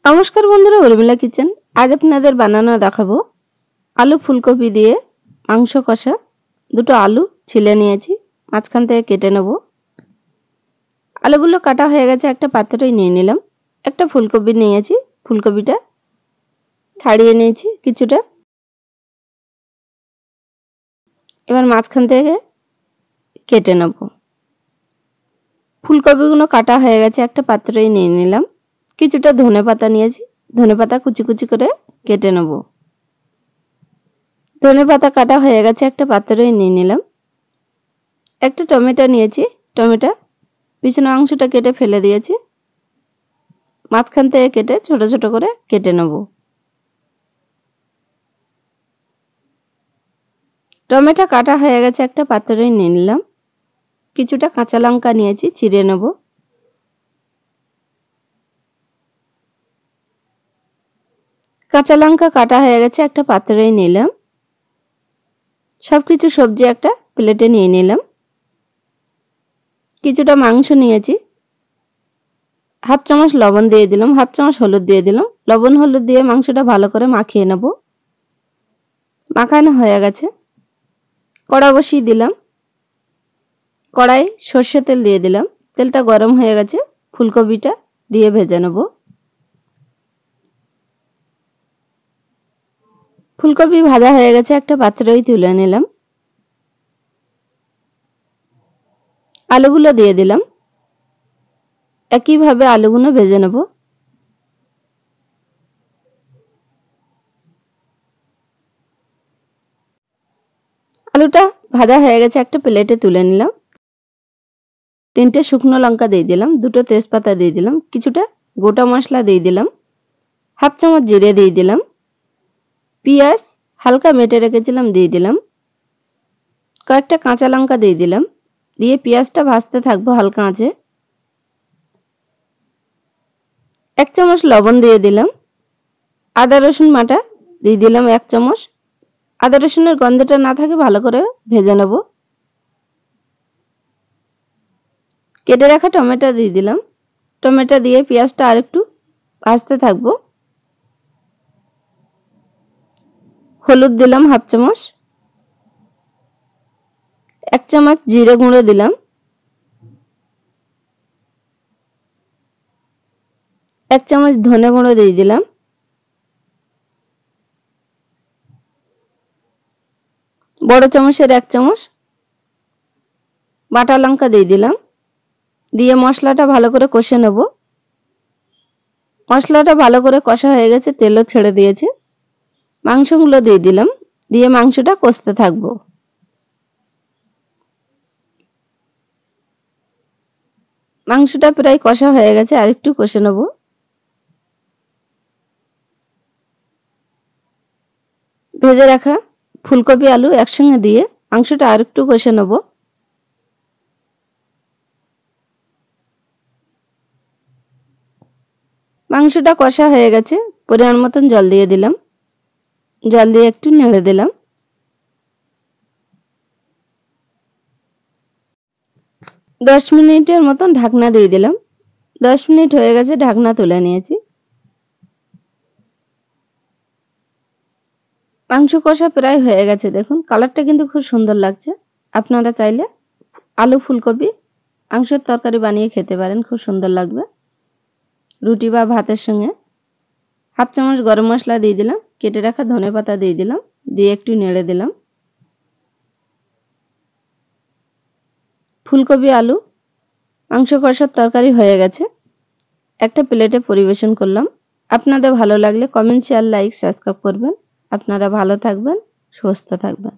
নমস্কার বন্ধুরা, উর্মিলা কিচেন। আজ আপনাদের বানানো দেখাবো আলু ফুলকপি দিয়ে মাংস কষা। দুটো আলু ছিলে নিয়েছি, মাঝখান থেকে কেটে নেব। আলুগুলো কাটা হয়ে গেছে, একটা পাত্রই নিয়ে নিলাম। একটা ফুলকপি নিয়েছি, ফুলকপিটা ছাড়িয়ে নিয়েছি কিছুটা। এবার মাঝখান থেকে কেটে নেব। ফুলকপিগুলো কাটা হয়ে গেছে, একটা পাত্রই নিয়ে নিলাম। কিছুটা ধনেপাতা নিয়েছি, ধনেপাতা কুচি কুচি করে কেটে নেব। ধনেপাতা কাটা হয়ে গেছে, একটা পাত্রই নিয়ে নিলাম। একটা টমেটো নিয়েছি, টমেটো পিছনের অংশটা কেটে ফেলে দিয়েছি। মাঝখান থেকে কেটে ছোট ছোট করে কেটে নেব। টমেটো কাটা হয়ে গেছে, একটা পাত্রই নিয়ে নিলাম। কিছুটা কাঁচা লঙ্কা নিয়েছি, চিড়ে নেব। কাঁচা লঙ্কা কাটা হয়ে গেছে, একটা পাত্রই নিলাম। সবকিছু সবজি একটা প্লেটে নিয়ে নিলাম। কিছুটা মাংস নিয়েছি, হাফ চামচ লবণ দিয়ে দিলাম, হাফ চামচ হলুদ দিয়ে দিলাম। লবণ হলুদ দিয়ে মাংসটা ভালো করে মাখিয়ে নেব। মাখানো হয়ে গেছে, কড়া বসিয়ে দিলাম। কড়াই সর্ষে তেল দিয়ে দিলাম। তেলটা গরম হয়ে গেছে, ফুলকপিটা দিয়ে ভেজে নেব। ফুলকপি ভাজা হয়ে গেছে, একটা পাত্রই তুলে নিলাম। আলুগুলো দিয়ে দিলাম। একইভাবে আলুগুলো ভেজে নেব। আলুটা ভাজা হয়ে গেছে, একটা প্লেটে তুলে নিলাম। তিনটে শুকনো লঙ্কা দিয়ে দিলাম, দুটো তেজপাতা দিয়ে দিলাম, কিছুটা গোটা মশলা দিয়ে দিলাম, হাফ চামচ জিরে দিয়ে দিলাম। পেঁয়াজ হালকা মেটে রেখেছিলাম, দিয়ে দিলাম। কয়েকটা কাঁচা লঙ্কা দিয়ে দিলাম। দিয়ে পেঁয়াজটা ভাজতে থাকবো হালকা আঁচে। এক চামচ লবণ দিয়ে দিলাম। আদা রসুন বাটা দিয়ে দিলাম এক চামচ। আদা রসুনের গন্ধটা না থাকে ভালো করে ভেজে নেব। কেটে রাখা টমেটো দিয়ে দিলাম। টমেটো দিয়ে পেঁয়াজটা আরেকটু ভাজতে থাকবো। হলুদ দিলাম হাফ চামচ। এক চামচ জিরে গুঁড়ো দিলাম। এক চামচ ধনে গুঁড়ো দিয়ে দিলাম। বড় চামচের এক চামচ বাটা লঙ্কা দিয়ে দিলাম। দিয়ে মশলাটা ভালো করে কষে নেব। মশলাটা ভালো করে কষা হয়ে গেছে, তেলও ছেড়ে দিয়েছে। মাংসগুলো দিয়ে দিলাম। দিয়ে মাংসটা কষতে থাকবো। মাংসটা প্রায় কষা হয়ে গেছে, আরেকটু কষে নেব। ভেজে রাখা ফুলকপি আলু একসঙ্গে দিয়ে মাংসটা আরেকটু কষে নেব। মাংসটা কষা হয়ে গেছে, পরিমাণ মতন জল দিয়ে দিলাম। জল দিয়ে একটু নেড়ে দিলাম। 10 মিনিটের মতন ঢাকনা দিয়ে দিলাম। 10 মিনিট হয়ে গেছে, ঢাকনা তুলে নিয়েছি। মাংস কষা প্রায় হয়ে গেছে, দেখুন কালারটা কিন্তু খুব সুন্দর লাগছে। আপনারা চাইলে আলু ফুলকপি মাংসের তরকারি বানিয়ে খেতে পারেন, খুব সুন্দর লাগবে রুটি বা ভাতের সঙ্গে। হাফ চামচ গরম মশলা দিয়ে দিলাম। কেটে রাখা ধনেপাতা দিয়ে দিলাম। দিয়ে একটু নেড়ে দিলাম। ফুলকপি আলু মাংস কষার তরকারি হয়ে গেছে, একটা প্লেটে পরিবেশন করলাম। আপনাদের ভালো লাগলে কমেন্ট, শেয়ার, লাইক, সাবস্ক্রাইব করবেন। আপনারা ভালো থাকবেন, সুস্থ থাকবেন।